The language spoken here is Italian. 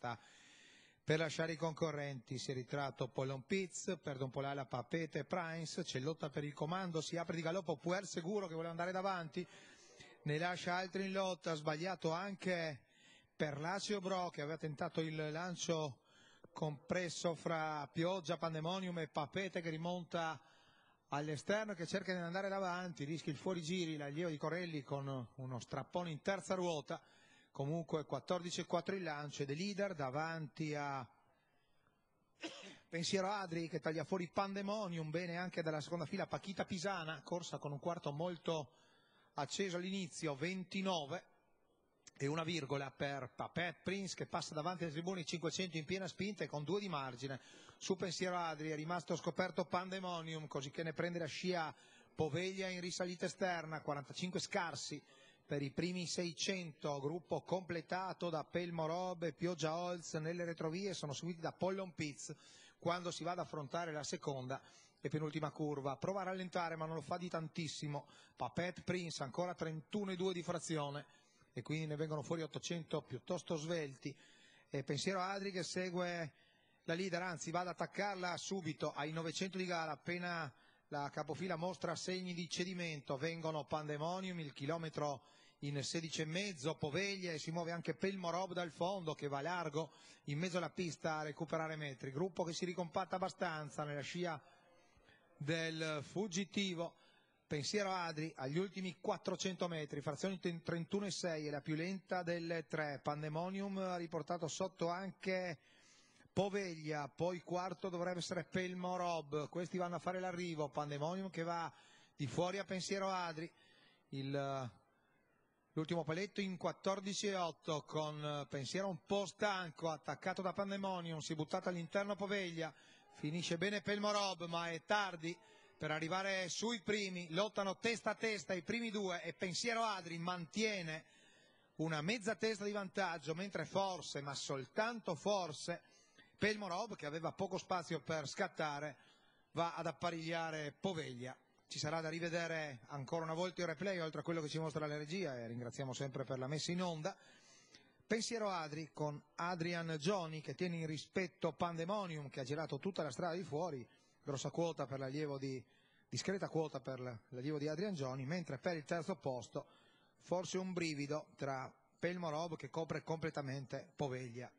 testa per lasciare i concorrenti. Si è ritratto Pollon Piz, perde un po' l'ala Papete Prince, c'è lotta per il comando, si apre di galoppo Puer Seguro che vuole andare davanti, ne lascia altri in lotta, sbagliato anche per Lazio Bro che aveva tentato il lancio compresso fra Pioggia, Pandemonium e Papete che rimonta all'esterno, che cerca di andare davanti, rischia il fuorigiri l'allievo di Corelli con uno strappone in terza ruota. Comunque 14,4 il lancio ed è leader davanti a Pensiero Adri che taglia fuori Pandemonium, bene anche dalla seconda fila Pachita Pisana, corsa con un quarto molto acceso all'inizio, 29 e una virgola per Papet Prince che passa davanti ai tribuni 500 in piena spinta e con 2 di margine. Su Pensiero Adri è rimasto scoperto Pandemonium, così che ne prende la scia Poveglia in risalita esterna, 45 scarsi per i primi 600, gruppo completato da Pelmo Rob e Pioggia Holz nelle retrovie, sono seguiti da Pollon Piz quando si va ad affrontare la seconda e penultima curva. Prova a rallentare ma non lo fa di tantissimo. Papet Prince ancora 31,2 di frazione e quindi ne vengono fuori 800 piuttosto svelti. E Pensiero Adri che segue la leader, anzi va ad attaccarla subito ai 900 di gara appena la capofila mostra segni di cedimento. Vengono Pandemonium, il chilometro in 16,5, Poveglia e si muove anche Pelmo Rob dal fondo che va largo in mezzo alla pista a recuperare metri. Gruppo che si ricompatta abbastanza nella scia del fuggitivo. Pensiero Adri agli ultimi 400 metri, frazione 31,6 è la più lenta delle tre. Pandemonium ha riportato sotto anche Poveglia, poi quarto dovrebbe essere Pelmo Rob, questi vanno a fare l'arrivo. Pandemonium che va di fuori a Pensiero Adri, l'ultimo paletto in 14,8 con Pensiero un po' stanco, attaccato da Pandemonium, si è buttato all'interno Poveglia, finisce bene Pelmo Rob ma è tardi per arrivare sui primi, lottano testa a testa i primi due e Pensiero Adri mantiene una mezza testa di vantaggio, mentre forse, ma soltanto forse, Pelmo Rob che aveva poco spazio per scattare va ad apparigliare Poveglia. Ci sarà da rivedere ancora una volta il replay oltre a quello che ci mostra la regia e ringraziamo sempre per la messa in onda. Pensiero Adri con Adrian Gioni che tiene in rispetto Pandemonium che ha girato tutta la strada di fuori, grossa quota per l'allievo discreta quota per l'allievo di Adrian Gioni, mentre per il terzo posto forse un brivido tra Pelmo Rob che copre completamente Poveglia.